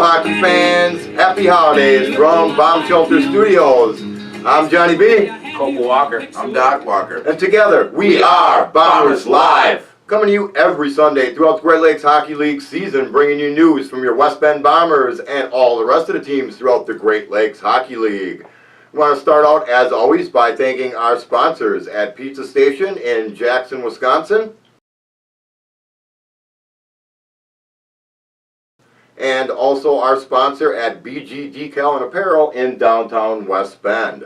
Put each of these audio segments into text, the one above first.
Hello, hockey fans. Happy holidays from Bomb Shelter Studios. I'm Johnny B. Coco Walker. I'm Doc Walker. And together, we are Bombers Live. Coming to you every Sunday throughout the Great Lakes Hockey League season, bringing you news from your West Bend Bombers and all the rest of the teams throughout the Great Lakes Hockey League. We want to start out, as always, by thanking our sponsors at Pizza Station in Jackson, Wisconsin, and also our sponsor at BG Decal and Apparel in downtown West Bend.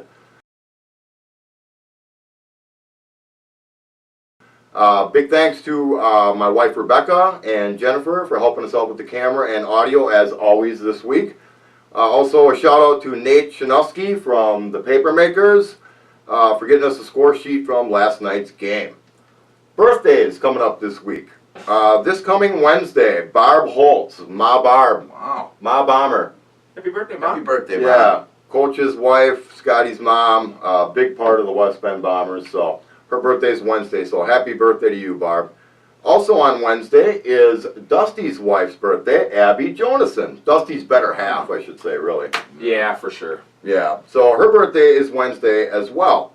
Big thanks to my wife Rebecca and Jennifer for helping us out with the camera and audio as always this week. Also a shout out to Nate Chanusky from the Papermakers for getting us a score sheet from last night's game. Birthdays coming up this week. This coming Wednesday, Barb Holtz, Ma Barb. Wow. Ma Bomber. Happy birthday, Mom. Happy birthday, Mom. Yeah, Coach's wife, Scotty's mom, big part of the West Bend Bombers, so her birthday's Wednesday, so happy birthday to you, Barb. Also on Wednesday is Dusty's wife's birthday, Abby Jonason. Dusty's better half, I should say, really. Yeah, for sure. Yeah, so her birthday is Wednesday as well.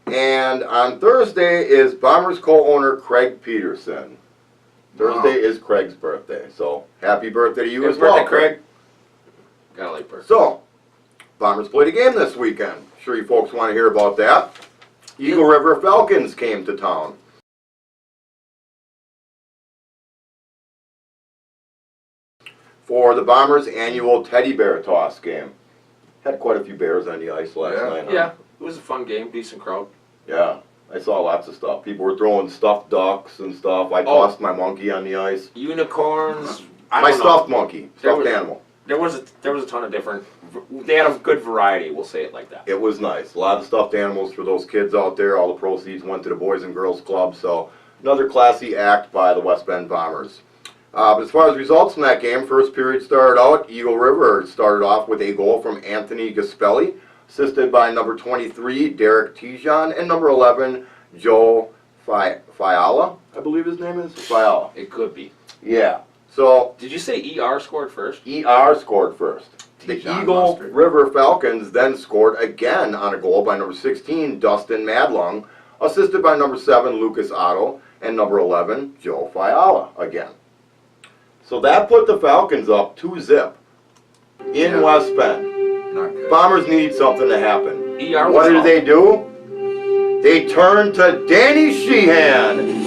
And on Thursday is Bombers co-owner Craig Peterson. Thursday is Craig's birthday, so happy birthday to you as well, Craig. Got a late birthday. So, Bombers played a game this weekend. Sure you folks want to hear about that. Eagle River Falcons came to town. For the Bombers' annual teddy bear toss game. Had quite a few bears on the ice last night. Huh? Yeah, it was a fun game, decent crowd. Yeah, I saw lots of stuff. People were throwing stuffed ducks and stuff. I tossed my monkey on the ice. Unicorns. My stuffed monkey, stuffed animal. There was a ton of different. They had a good variety. We'll say it like that. It was nice. A lot of stuffed animals for those kids out there. All the proceeds went to the Boys and Girls Club. So another classy act by the West Bend Bombers. But as far as results from that game, first period started out. Eagle River started off with a goal from Anthony Gaspelli, assisted by number 23, Derek Tijan, and number 11, Joe Fiala, I believe his name is? Fiala. It could be. Yeah. So, did you say ER scored first? ER scored first. The Tijan Eagle Mustard. River Falcons then scored again on a goal by number 16, Dustin Madlung, assisted by number 7, Lucas Otto, and number 11, Joe Fiala again. So that put the Falcons up 2-0 in West Bend. Not good. Bombers need something to happen. ER What was did they do? They turned to Danny Sheehan.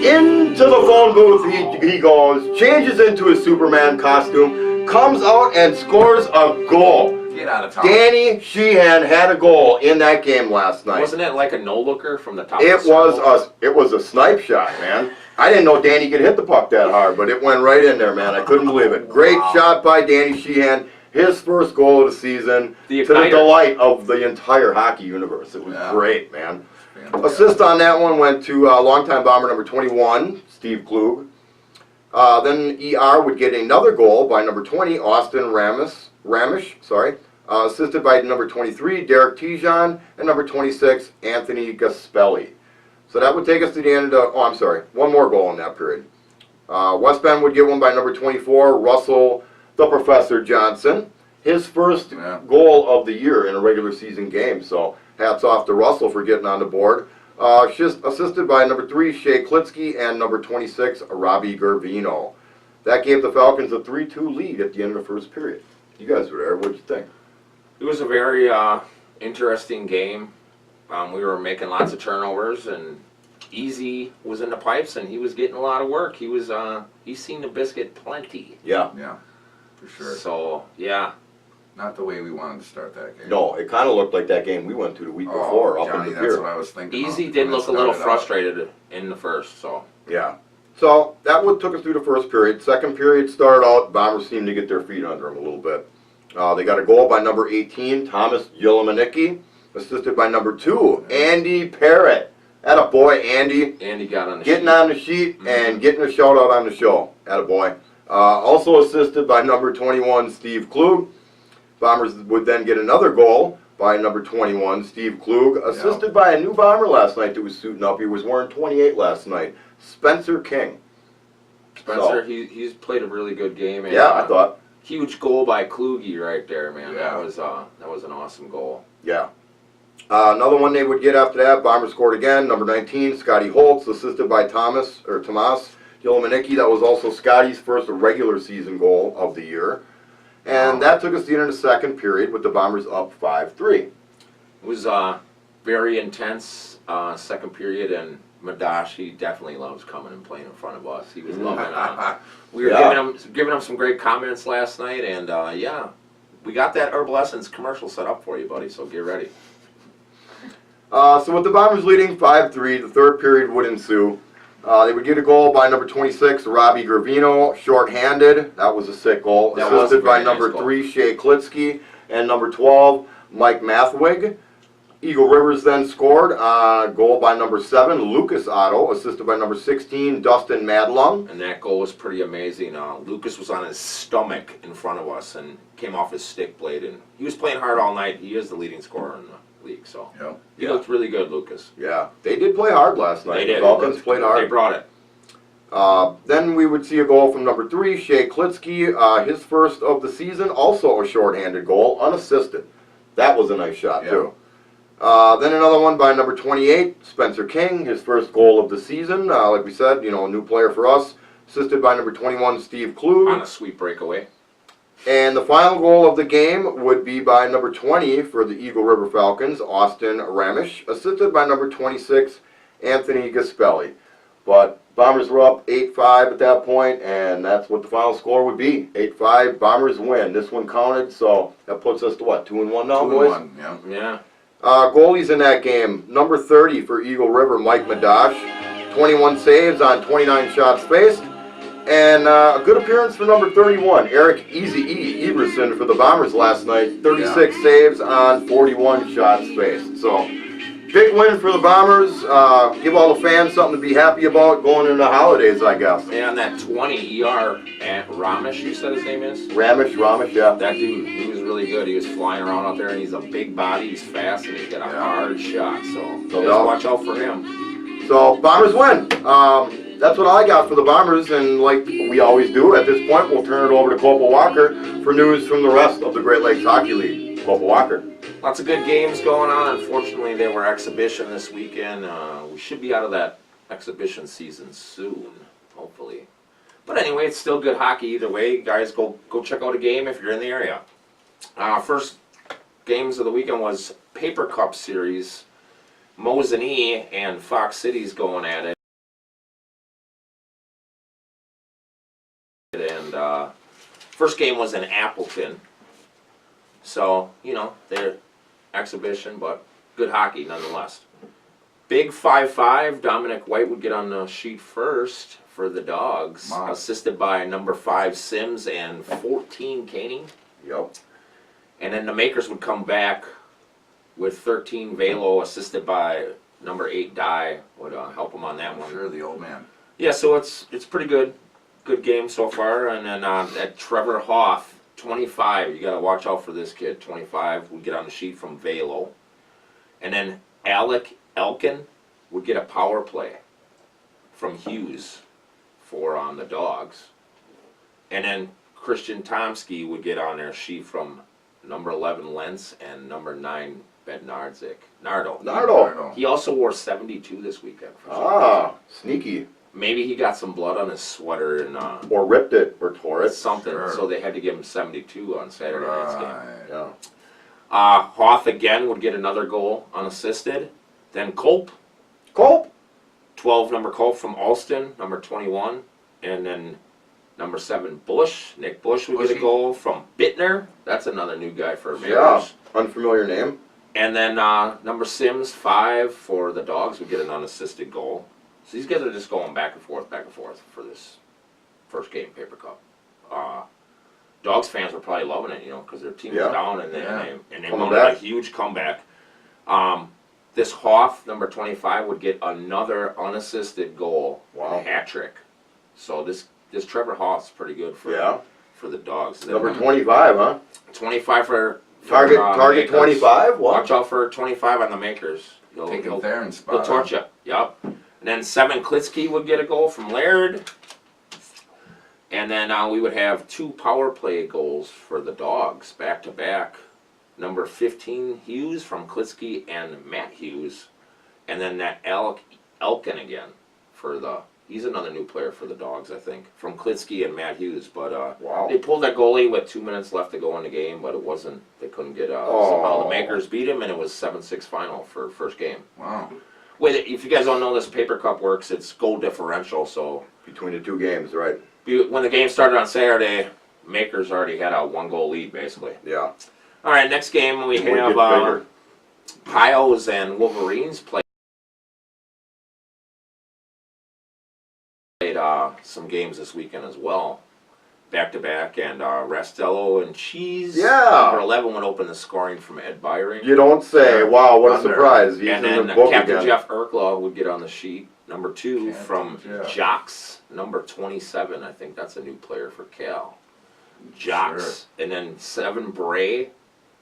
Into the phone booth he goes, changes into his Superman costume, comes out and scores a goal. Get out of town. Danny Sheehan had a goal in that game last night. Wasn't it like a no-looker from the top? It of the it was a snipe shot, man. I didn't know Danny could hit the puck that hard, but it went right in there, man. I couldn't believe it. Great shot by Danny Sheehan. His first goal of the season, to the delight of the entire hockey universe. It was great, man. Assist on that one went to longtime Bomber number 21, Steve Klug. Then ER would get another goal by number 20, Austin Ramish, assisted by number 23, Derek Tijan, and number 26, Anthony Gaspelli. So that would take us to the end of one more goal in that period. West Bend would get one by number 24, Russell the Professor Johnson. His first goal of the year in a regular season game, so hats off to Russell for getting on the board. Assisted by number 3, Shea Klitsky, and number 26, Robbie Gervino. That gave the Falcons a 3-2 lead at the end of the first period. You guys were there. What did you think? It was a very interesting game. We were making lots of turnovers, and Easy was in the pipes, and he was getting a lot of work. He's seen the biscuit plenty. Yeah. Yeah, for sure. So, yeah. Not the way we wanted to start that game. No, it kind of looked like that game we went to the week before up Johnny, in the that's pier. what I was thinking. Easy did look a little frustrated in the first, so. Yeah. So that took us through the first period. Second period started out, Bombers seemed to get their feet under them a little bit. They got a goal by number 18, Thomas Yelamanicki, assisted by number 2, Andy Parrott. Attaboy, Andy. Andy got on the getting sheet. on the sheet and getting a shout out on the show. Attaboy. Also assisted by number 21, Steve Klug. Bombers would then get another goal by number 21, Steve Klug, assisted by a new Bomber last night that was suiting up. He was wearing 28 last night, Spencer King. Spencer, he's played a really good game. And, yeah, I thought. Huge goal by Kluge right there, man. Yeah. That was an awesome goal. Yeah. Another one they would get after that, Bombers scored again, number 19, Scotty Holtz, assisted by Tomas Yolomanicki. That was also Scotty's first regular season goal of the year. And that took us into the second period with the Bombers up 5-3. It was very intense second period, and Madash, he definitely loves coming and playing in front of us. He was loving we were giving him some great comments last night, and yeah, we got that Herbal Essence commercial set up for you, buddy, so get ready. So with the Bombers leading 5-3, the third period would ensue. They would get a goal by number 26, Robbie Gravino, short-handed. That was a sick goal. That was assisted a very by number nice goal. 3, Shea Klitsky, and number 12, Mike Mathwig. Eagle Rivers then scored. Goal by number 7, Lucas Otto, assisted by number 16, Dustin Madlung. And that goal was pretty amazing. Lucas was on his stomach in front of us and came off his stick blade, and he was playing hard all night. He is the leading scorer in the league, so he looked really good, Lucas. Yeah, they did play hard last night. They did. The Falcons played hard. They brought it. Then we would see a goal from number 3, Shea Klitsky, his first of the season, also a short-handed goal, unassisted. That was a nice shot, too. Then another one by number 28, Spencer King, his first goal of the season. Like we said, a new player for us, assisted by number 21, Steve Klug. On a sweet breakaway. And the final goal of the game would be by number 20 for the Eagle River Falcons, Austin Ramish, assisted by number 26, Anthony Gaspelli. But Bombers were up 8-5 at that point, and that's what the final score would be. 8-5, Bombers win. This one counted, so that puts us to what, 2-1 now, boys? 2-1, yeah. Yeah. Goalies in that game, number 30 for Eagle River, Mike Madash, 21 saves on 29 shots faced. And a good appearance for number 31, Eric Easy E. Everson for the Bombers last night. 36 saves on 41 shots faced. So, big win for the Bombers. Give all the fans something to be happy about going into the holidays, I guess. And that 20 ER at Ramish, you said his name is? Ramish, yeah. That dude, he was really good. He was flying around out there, and he's a big body, he's fast, and he's got a hard shot. So, just watch out for him. So, Bombers win. That's what I got for the Bombers, and like we always do, at this point, we'll turn it over to Corporal Walker for news from the rest of the Great Lakes Hockey League. Corporal Walker. Lots of good games going on. Unfortunately, they were exhibition this weekend. We should be out of that exhibition season soon, hopefully. But anyway, it's still good hockey either way. Guys, go check out a game if you're in the area. First games of the weekend was Paper Cup Series. Mosinee and Fox City's going at it. And first game was in Appleton. So, they're exhibition, but good hockey nonetheless. Big 5-5, Dominic White would get on the sheet first for the Dogs, assisted by number 5 Sims and 14 Caney. Yep. And then the Makers would come back with 13 Velo, assisted by number 8 Dye, would help him on that one. Sure, the old man. Yeah, so it's pretty good. Good game so far. And then at Trevor Hoff, 25, you got to watch out for this kid. 25 would get on the sheet from Velo. And then Alec Elkin would get a power play from Hughes for the Dogs. And then Christian Tomsky would get on their sheet from number 11 Lentz and number 9 Bednarzik. Nardo. He also wore 72 this weekend. Sneaky. Maybe he got some blood on his sweater and or ripped it or tore it. Something. Sure. So they had to give him 72 on Saturday night's game. Yeah. Hoff again would get another goal unassisted. Then Culp. 12 number Culp from Alston, number 21. And then number 7 Bush. Nick Bush would get a goal from Bittner. That's another new guy for Bears. Yeah, unfamiliar name. And then number Sims, 5 for the Dogs, would get an unassisted goal. So these guys are just going back and forth for this first game, Paper Cup. Dogs fans were probably loving it, because their team was down and they wanted a huge comeback. This Hoff, number 25, would get another unassisted goal, and a hat trick. So this Trevor Hoff's pretty good for the Dogs. Number 25, huh? 25 for target 25. Watch out for 25 on the Makers. Take him there and spot. He'll torch you. Yep. And then 7 Klitsky would get a goal from Laird. And then we would have 2 power play goals for the Dogs back to back. Number 15 Hughes from Klitsky and Matt Hughes, and then that Elkin again for the. He's another new player for the Dogs, I think, from Klitsky and Matt Hughes. But wow. They pulled that goalie with 2 minutes left to go in the game, but it wasn't. They couldn't get somehow the Makers beat him, and it was 7-6 final for first game. Wow. Wait, if you guys don't know this, Paper Cup works. It's goal differential, so Between the 2 games, right? when the game started on Saturday, Makers already had a 1-goal lead basically. Yeah. All right, next game we have Pios and Wolverines played some games this weekend as well, back to back, and Rastello and Cheese. Number 11 would open the scoring from Ed Byring. You don't say. Wow, what a surprise! He's and in then the book Captain again. Jeff Erkla would get on the sheet. Number 2 from Jeff. Jocks, number 27. I think that's a new player for Cal. Jocks, and then 7 Bray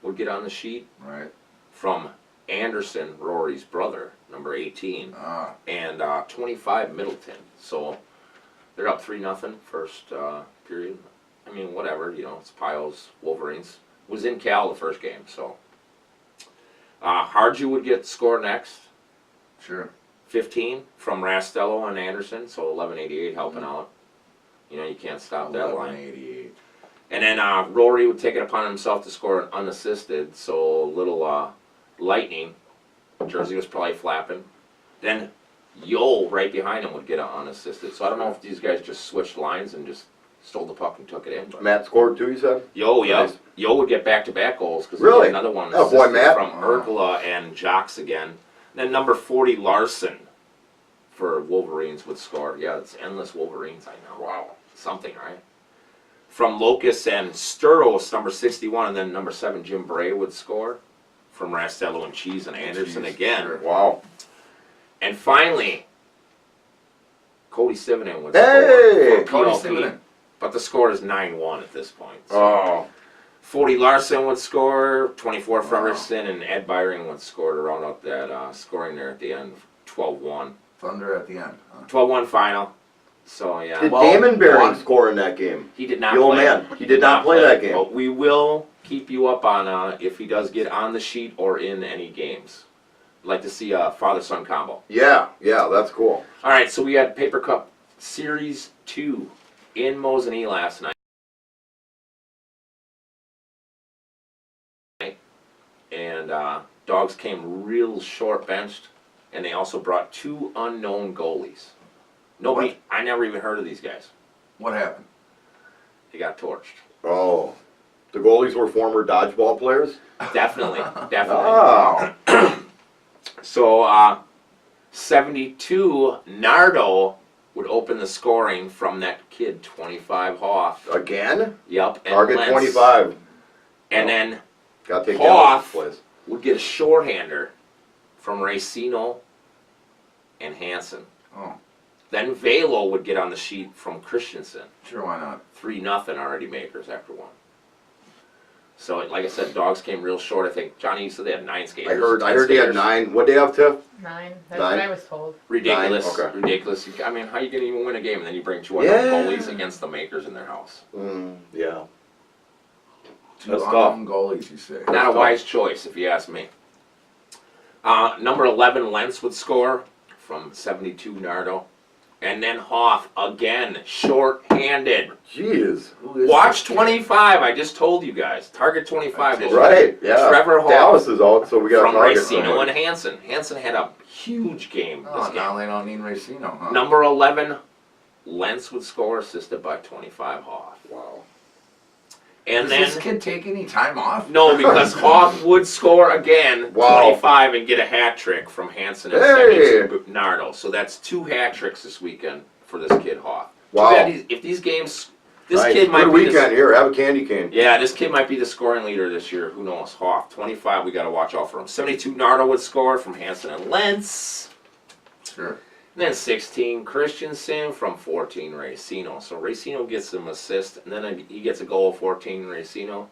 would get on the sheet. Right. From Anderson, Rory's brother, number 18, Ah. and 25 Middleton. So they're up 3-0 first period. I mean, whatever, it's Pios, Wolverines. Was in Cal the first game, so. Harju would get score next. Sure. 15 from Rastello and Anderson, so 1188 helping out. You can't stop that line. 1188. And then Rory would take it upon himself to score unassisted, so little lightning. Jersey was probably flapping. Then Yo right behind him would get unassisted. So I don't know if these guys just switched lines and just stole the puck and took it in. But Matt scored 2, you said? Yo, yeah. Nice. Yo would get back-to-back goals because Really? another one Oh, boy, Matt. from Erkla and Jocks again. Then number 40 Larson for Wolverines would score. Yeah, it's endless Wolverines, I know. Wow. Something, right? From Locust and Sturos, number 61, and then number 7 Jim Bray would score. From Rastello and Cheese and Anderson again. Sure. Wow. And finally, Cody Sivonen would Hey! score for Cody PLP. Sivonen. But the score is 9-1 at this point. So. Oh. 40 Larson would score, 24 Wow. Frederiksen, and Ed Byring would score to round out that scoring there at the end, 12-1. Thunder at the end. Huh? 12-1 final. So, yeah. Did Well, Damon Baring score in that game? He did not The old play. man. He did not play that game. But we will keep you up on if he does get on the sheet or in any games. I'd like to see a father-son combo. Yeah, that's cool. All right, so we had Paper Cup Series 2 in Mosinee last night. And Dogs came real short benched, and they also brought 2 unknown goalies. Nobody, I never even heard of these guys. What happened? They got torched. Oh. The goalies were former dodgeball players? Definitely. Oh. So, 72, Nardo would open the scoring from that kid, 25 Hoff. Again? Yep. And Target Lentz. 25. And then Got to take Hoff that place. would get a shorthander from Racino and Hansen. Oh, Then Velo would get on the sheet from Christensen. sure, why not? 3-0 already Makers after 1. So, like I said, Dogs came real short. I think, Johnny, you said they had 9 skaters. I heard 10 they had skaters. 9. What'd they have, Tiff? 9. That's 9? what I was told. Ridiculous. 9, okay. Ridiculous. I mean, how are you going to even win a game and then you bring 2 other Yeah. goalies against the Makers in their house? Yeah. 2 That's unknown goalies, you say. Not a wise choice, if you ask me. Number 11, Lentz would score from 72, Nardo. And then Hoff, again, short-handed. Jeez. Who is Watch this kid? 25, I just told you guys. Target 25 this year. Right, yeah. Trevor Hall. Dallas is out, so we got From a target. Racino and Hansen. Hansen had a huge game this Oh, game. now they don't need Racino, huh? Number 11, Lentz would score, assisted by 25 Hoff. Wow. And Does this then, kid take any time off? no, because Hoff would score again, Wow. 25, and get a hat trick from Hansen and Hey. 72 Nardo. So that's 2 hat tricks this weekend for this kid Hoff. Wow. Too bad if these games, this Nice. kid might Good be weekend here. Have a candy cane. Yeah, this kid might be the scoring leader this year. Who knows? Hoff, 25, we got to watch out for him. 72 Nardo would score from Hansen and Lentz. Sure. And then 16, Christensen from 14, Racino. So Racino gets some assist, and then he gets a goal, 14, Racino.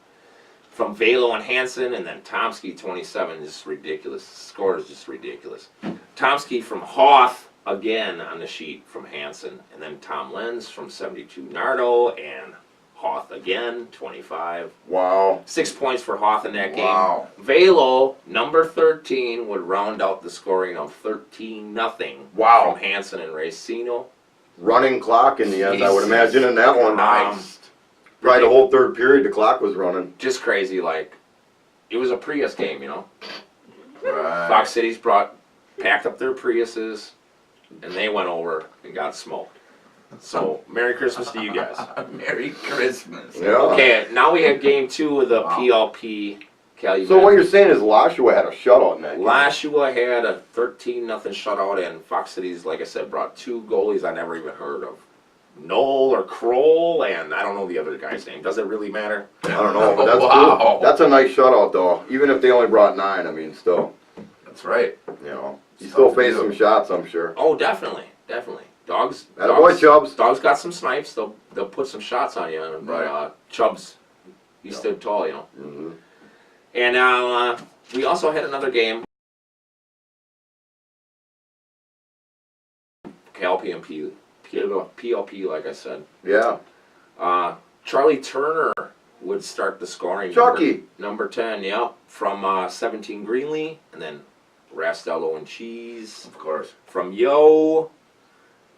From Velo and Hansen, and then Tomsky, 27, just ridiculous. The score is just ridiculous. Tomsky from Hoff, again on the sheet from Hansen. And then Tom Lenz from 72 Nardo, and Hoth again, 25. Wow. 6 points for Hoth in that game. Wow. Velo, number 13, would round out the scoring of 13-0. Wow. From Hansen and Racino. Running clock in the end, I would Jesus imagine, in that one. Christ. Probably the whole third period, the clock was running. Just crazy, like, it was a Prius game, you know? Right. Fox Cities packed up their Priuses, and they went over and got smoked. So, Merry Christmas to you guys. Merry Christmas. Yeah. Okay, now we have game 2 of the PLP Calumet. So what you're saying is Lashua had a shutout in that game. Lashua had a 13-0 shutout, and Fox Cities, like I said, brought 2 goalies I never even heard of. Knoll or Kroll, and I don't know the other guy's name. Does it really matter? I don't know, but that's Wow. cool. That's a nice shutout, though. Even if they only brought 9, I mean, still, That's right. you know, you still face some shots, I'm sure. Oh, definitely, definitely. Dogs. Attaboy, Chubbs. Dogs got some snipes. They'll put some shots on you, but Chubbs, he stood tall, you know. Mm-hmm. And now we also had another game. PLP, like I said. Yeah. Charlie Turner would start the scoring. Chucky. Number 10, yeah, from 17 Greenlee, and then Rastello and Cheese Of course. from Yo,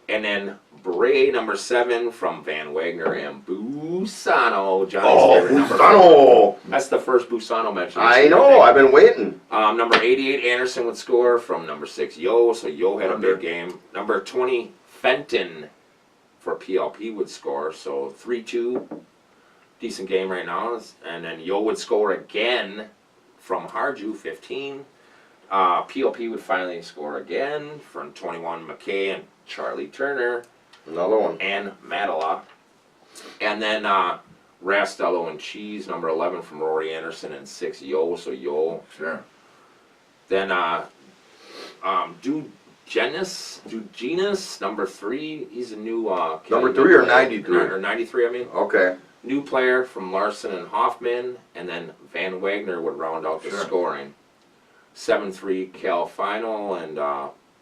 and then Bray, number 7, from Van Wagner and Busano. Johnny's Oh, favorite number. Busano. That's the first Busano mention. I know, I've been waiting. Number 88, Anderson would score from number 6, Yo, so Yo had a Under. big game. Number 20, Fenton for PLP would score, so 3-2. Decent game right now. And then Yo would score again from Harju, 15. PLP would finally score again from 21, McKay and Charlie Turner Another one. and Matala. And then Rastello and Cheese, number 11 from Rory Anderson, and 6, Yo, so Yo. Sure. Then Dugenus, number 3, he's a new Number 3 or 93? Or 93, I mean. Okay. New player from Larson and Hoffman, and then Van Wagner would round out the Sure. scoring. 7-3 Cal final, and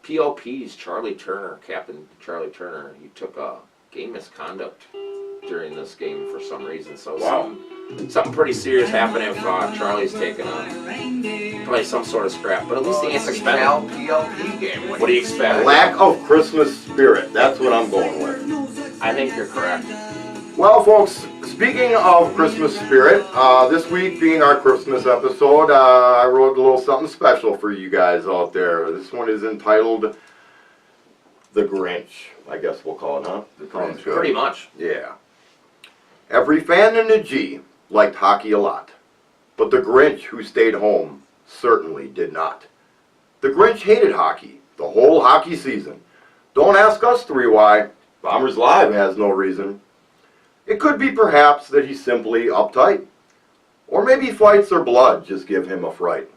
PLP's Charlie Turner, Captain Charlie Turner, he took a game misconduct during this game for some reason. So Wow. something pretty serious happened if Charlie's taking probably some sort of scrap, but at least he ain't suspended. PLP game. What do you expect? Lack of Christmas spirit. That's what I'm going with. I think you're correct. Well, folks, speaking of Christmas spirit, this week being our Christmas episode, I wrote a little something special for you guys out there. This one is entitled The Grinch, I guess we'll call it, huh? Sounds good. Pretty much. Yeah. Every fan in the G liked hockey a lot, but the Grinch who stayed home certainly did not. The Grinch hated hockey the whole hockey season. Don't ask us 3 why. Bombers Live has no reason. It could be perhaps that he's simply uptight. Or maybe fights or blood just give him a fright.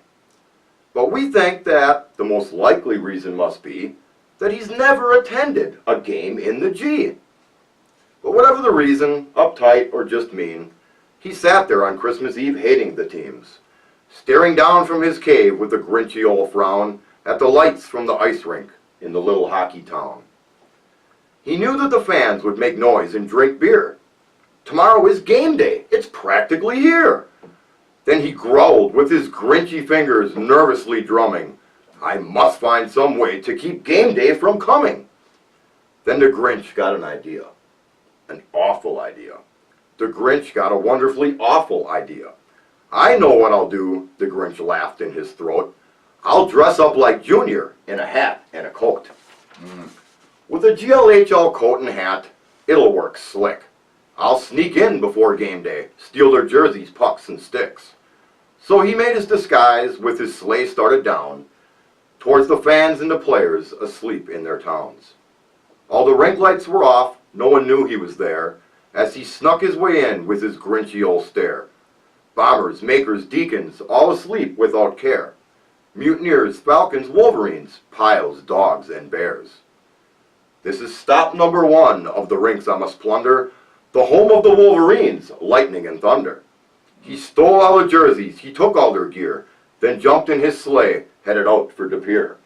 But we think that the most likely reason must be that he's never attended a game in the G. But whatever the reason, uptight or just mean, he sat there on Christmas Eve hating the teams, staring down from his cave with a grinchy old frown at the lights from the ice rink in the little hockey town. He knew that the fans would make noise and drink beer. Tomorrow is game day. It's practically here. Then he growled with his grinchy fingers nervously drumming, I must find some way to keep game day from coming. Then the Grinch got an idea. An awful idea. The Grinch got a wonderfully awful idea. I know what I'll do, the Grinch laughed in his throat. I'll dress up like Junior in a hat and a coat. With a GLHL coat and hat, it'll work slick. I'll sneak in before game day, steal their jerseys, pucks, and sticks. So he made his disguise with his sleigh started down towards the fans and the players asleep in their towns. All the rink lights were off, no one knew he was there, as he snuck his way in with his grinchy old stare. Bombers, makers, deacons, all asleep without care. Mutineers, falcons, wolverines, piles, dogs, and bears. This is stop number 1 of the rinks I must plunder, the home of the Wolverines, lightning and thunder. He stole all the jerseys, he took all their gear, then jumped in his sleigh, headed out for De Pere.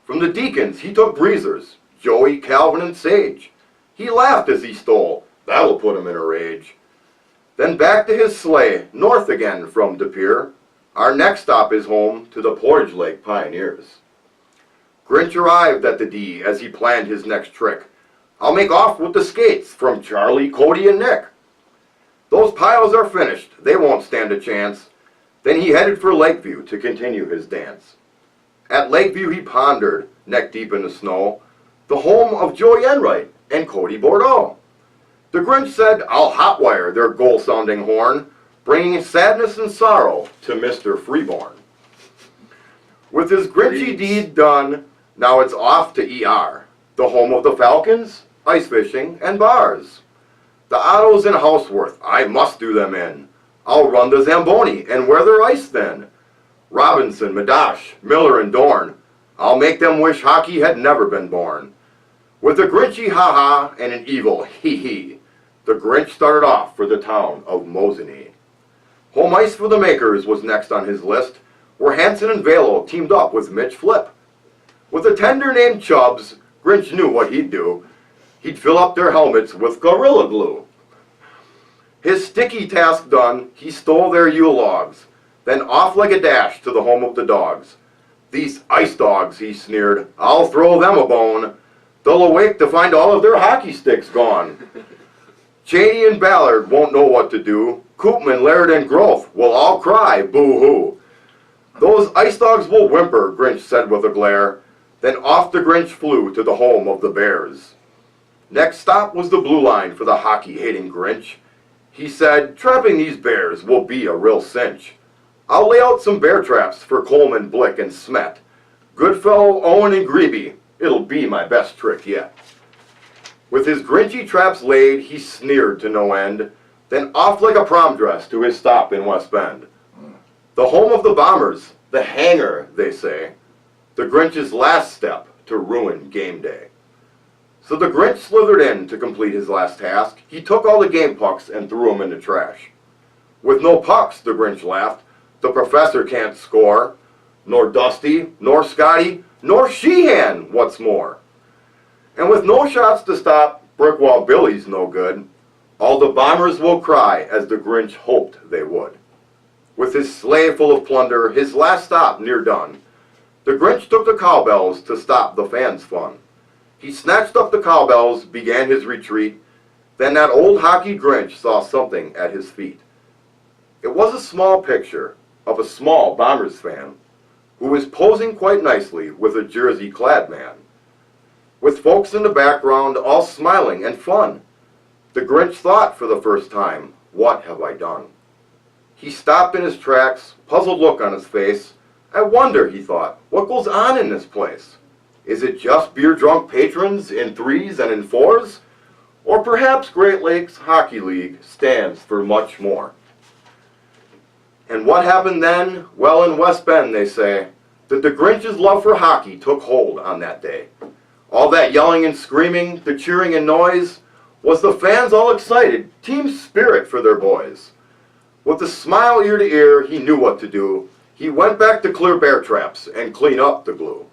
From the Deacons, he took breezers, Joey, Calvin, and Sage. He laughed as he stole. That'll put him in a rage. Then back to his sleigh, north again from De Pere. Our next stop is home to the Portage Lake Pioneers. Grinch arrived at the D as he planned his next trick. I'll make off with the skates from Charlie, Cody, and Nick. Those piles are finished. They won't stand a chance. Then he headed for Lakeview to continue his dance. At Lakeview he pondered, neck deep in the snow, the home of Joey Enright and Cody Bordeaux. The Grinch said, I'll hotwire their goal-sounding horn, bringing sadness and sorrow to Mr. Freeborn. With his Grinchy deed done, now it's off to ER, the home of the Falcons, ice fishing, and bars. The Ottos and Houseworth, I must do them in. I'll run the Zamboni and wear their ice then. Robinson, Madash, Miller, and Dorn, I'll make them wish hockey had never been born. With a Grinchy ha-ha and an evil hee-hee, the Grinch started off for the town of Mosinee. Home ice for the Makers was next on his list, where Hanson and Velo teamed up with Mitch Flip. With a tender named Chubbs, Grinch knew what he'd do. He'd fill up their helmets with Gorilla Glue. His sticky task done, he stole their Yule logs, then off like a dash to the home of the dogs. These ice dogs, he sneered, I'll throw them a bone. They'll awake to find all of their hockey sticks gone. Cheney and Ballard won't know what to do. Koopman, Laird, and Groth will all cry, boo-hoo. Those ice dogs will whimper, Grinch said with a glare. Then off the Grinch flew to the home of the Bears. Next stop was the blue line for the hockey-hating Grinch. He said, trapping these bears will be a real cinch. I'll lay out some bear traps for Coleman, Blick, and Smet. Goodfellow, Owen, and Greeby, it'll be my best trick yet. With his Grinchy traps laid, he sneered to no end, then off like a prom dress to his stop in West Bend. The home of the Bombers, the hangar, they say, the Grinch's last step to ruin game day. So the Grinch slithered in to complete his last task. He took all the game pucks and threw them in the trash. With no pucks, the Grinch laughed, the professor can't score, nor Dusty, nor Scotty, nor Sheehan, what's more. And with no shots to stop, Brickwall Billy's no good. All the Bombers will cry as the Grinch hoped they would. With his sleigh full of plunder, his last stop near done, the Grinch took the cowbells to stop the fans' fun. He snatched up the cowbells, began his retreat. Then that old hockey Grinch saw something at his feet. It was a small picture of a small Bombers fan who was posing quite nicely with a jersey-clad man. With folks in the background all smiling and fun, the Grinch thought for the first time, what have I done? He stopped in his tracks, puzzled look on his face. I wonder, he thought, what goes on in this place? Is it just beer-drunk patrons in 3s and in 4s? Or perhaps Great Lakes Hockey League stands for much more. And what happened then? Well, in West Bend, they say, that the Grinch's love for hockey took hold on that day. All that yelling and screaming, the cheering and noise, was the fans all excited, team spirit for their boys. With a smile ear to ear, he knew what to do. He went back to clear bear traps and clean up the glue.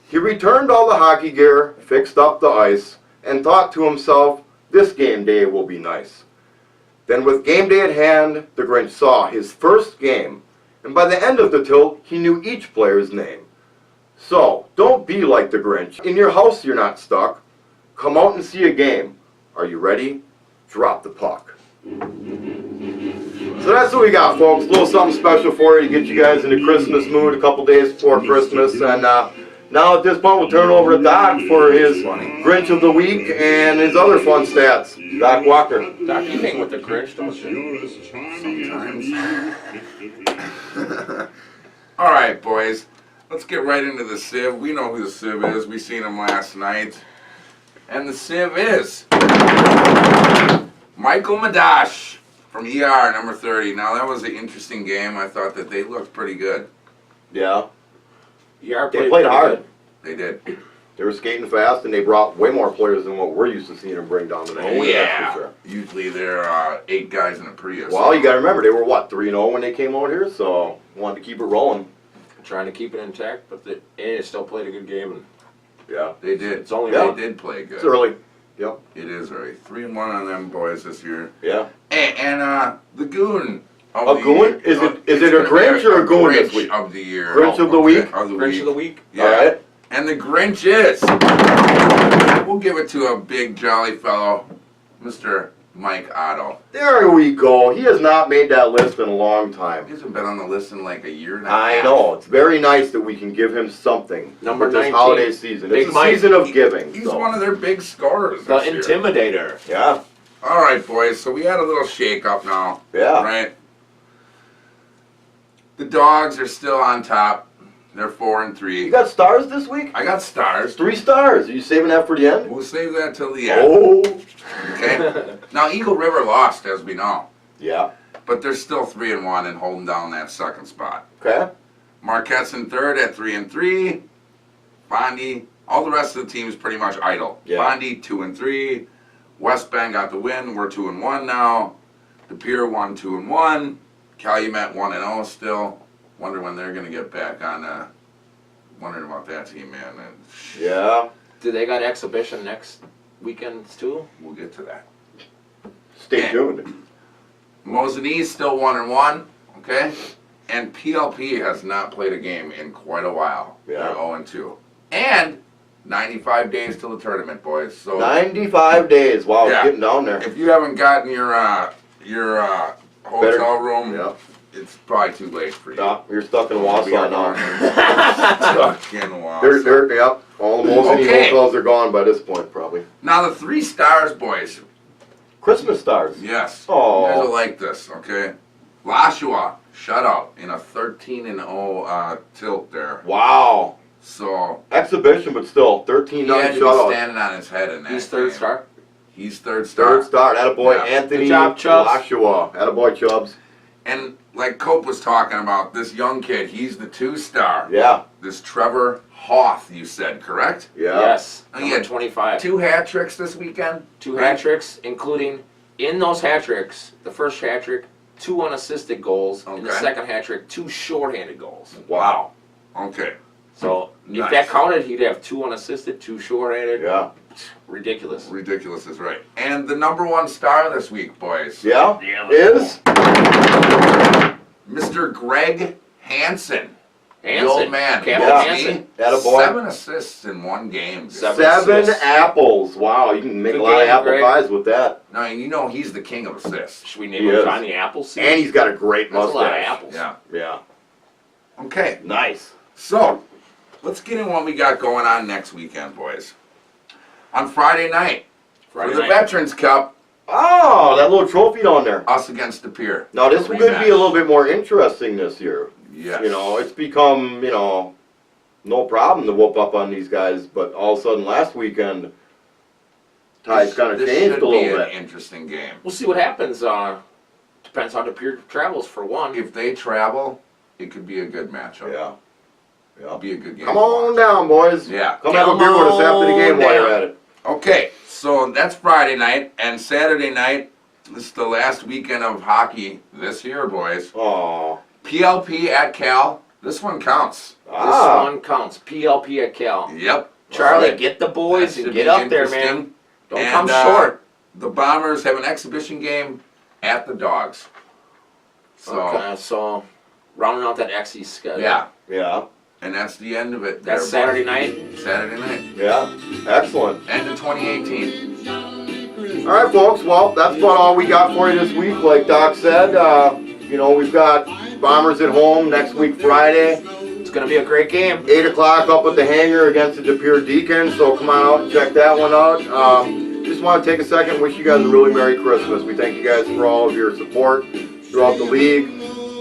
He returned all the hockey gear, fixed up the ice, and thought to himself, this game day will be nice. Then with game day at hand, the Grinch saw his first game, and by the end of the tilt, he knew each player's name. So, don't be like the Grinch. In your house you're not stuck. Come out and see a game. Are you ready? Drop the puck. So that's what we got, folks. A little something special for you to get you guys in the Christmas mood a couple days before Christmas. And now at this point, we'll turn it over to Doc for his Grinch of the Week and his other fun stats. Doc Walker. Doc, you hang with the Grinch, don't you? Sometimes. All right, boys. Let's get right into the Civ. We know who the Civ is. We seen him last night. And the Civ is Michael Madash from ER, number 30. Now, that was an interesting game. I thought that they looked pretty good. Yeah. Yeah, They played hard. They did. They were skating fast, and they brought way more players than what we're used to seeing them bring down to the Oh, game, yeah. that's for sure. Usually there are 8 guys in a Prius. Well, you got to remember, they were, what, 3-0 when they came out here? So, wanted to keep it rolling. Trying to keep it intact, but they still played a good game. And Yeah. They did. It's only They did play good. It's early. Yep. It is early. 3-1 on them boys this year. Yeah. And the Goon. A Goon? Is it a Grinch or a Goon this week? Of the year. Grinch of the week? Grinch of the week. Yeah. All right. And the Grinch is. We'll give it to a big jolly fellow, Mr. Mike Otto. There we go. He has not made that list in a long time. He hasn't been on the list in like a year and a half. I know. It's very nice that we can give him something. Number for this 19. holiday season. Big It's a Mike. season of giving. He's so. one of their big scorers The this year. Intimidator. Yeah. All right, boys. So we had a little shake-up now. Yeah. Right? The Dogs are still on top. They're 4-3. You got stars this week? I got stars. 3 stars. Are you saving that for the end? We'll save that till the end. Oh. Okay. Now Eagle River lost, as we know, Yeah. but they're still 3-1 and holding down that second spot. Okay. Marquette's in third at 3-3. Bondi, all the rest of the team is pretty much idle. Yeah. Bondi 2-3. West Bend got the win. We're 2-1 now. De Pere 1-2-1. Calumet 1-0 still. Wonder when they're gonna get back on. Wondering about that team, man. And Yeah. Do they got exhibition next weekends too? we'll get to that. Stay Yeah. tuned. Mosinee still 1-1. Okay. And PLP has not played a game in quite a while. Yeah. They're 0-2. And 95 days till the tournament, boys. So 95 days. Wow, Yeah. it's getting down there. if you haven't gotten your hotel room, Yeah. it's probably too late for you. No, you're stuck in Wausau now. Stuck in Wausau. Yep. All the Mosinee Okay. hotels are gone by this point, probably. Now the 3 stars, boys. Christmas stars. Yes. Oh. You guys will like this, okay? Lashua shutout in a 13-0 tilt there. Wow. So Exhibition, but still, 13 he had to be shutout. standing on his head in that. He's third game. star. He's third star. Third star. Attaboy, Yeah. Anthony Good job, Chubbs. Lashua. Attaboy, Chubbs. And like Cope was talking about, this young kid, he's the 2-star. Yeah. This Trevor Hoth, you said, correct? Yeah. Yes. Oh, Number yeah. 25. 2 hat tricks this weekend. 2 hat tricks, including in those hat tricks, the first hat trick, 2 unassisted goals, and the Okay. second hat trick, 2 shorthanded goals. Wow. Okay. So if Nice. that counted, he'd have 2 unassisted, 2 shorthanded. Yeah. Ridiculous. Ridiculous is right. And the number 1 star this week, boys. Yeah. Yeah, Is? Mr. Greg Hansen. The Hansen. old man. Captain Yeah. Hansen. Attaboy. 7 assists in 1 game. Seven 7 assists. apples. Wow, you can make Good a lot of game, apple Greg. pies with that. No, and you know he's the king of assists. Should we name He him is. Johnny Appleseed? And he's got a great That's a lot of mustache. apples. Yeah. Yeah. Okay. Nice. So, let's get in what we got going on next weekend, boys. On Friday night, Friday for the night. Veterans Cup, Oh, that little trophy down there. us against De Pere. Now, this A could be rematch. a little bit more interesting this year. Yes. You know, it's become, no problem to whoop up on these guys, but all of a sudden last weekend, tides kind of This changed should a little be bit. an interesting game. We'll see what happens. Depends how DePere travels for one. If they travel, it could be a good matchup. Yeah. It'll be a good game. Come to on watch. down, boys. Yeah. Come have a beer with us after the game while you're down. at it. Okay, so that's Friday night, and Saturday night, this is the last weekend of hockey this year, boys. Oh. PLP at Cal. This one counts. This Ah. one counts. PLP at Cal. Yep. Charlie, Alright. get the boys That and should get be up there, man. interesting. Don't And, come short. The Bombers have an exhibition game at the Dogs. So, Okay, so rounding out that XE schedule. yeah, Yeah. and that's the end of it. That's there, Saturday boys. night. Saturday night. Yeah. Excellent. End of 2018. All right, folks. Well, that's about all we got for you this week. Like Doc said, we've got Bombers at home next week, Friday. It's gonna be a great game. 8 o'clock up at the hangar against the De Pere Deacons, so come on out and check that one out. Just want to take a second and wish you guys a really Merry Christmas. We thank you guys for all of your support throughout the league.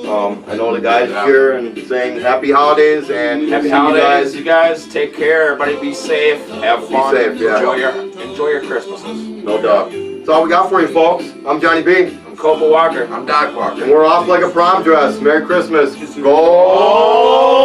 I know the guys here and saying Happy Holidays and Happy see holidays, you you guys. Take care. Everybody be safe. Have fun. safe, yeah. Enjoy your Christmases. guys. No doubt. That's all we got for you, folks. I'm Johnny B. I'm Copa Walker. I'm Doc Walker. And we're off like a prom dress. Merry Christmas. Go!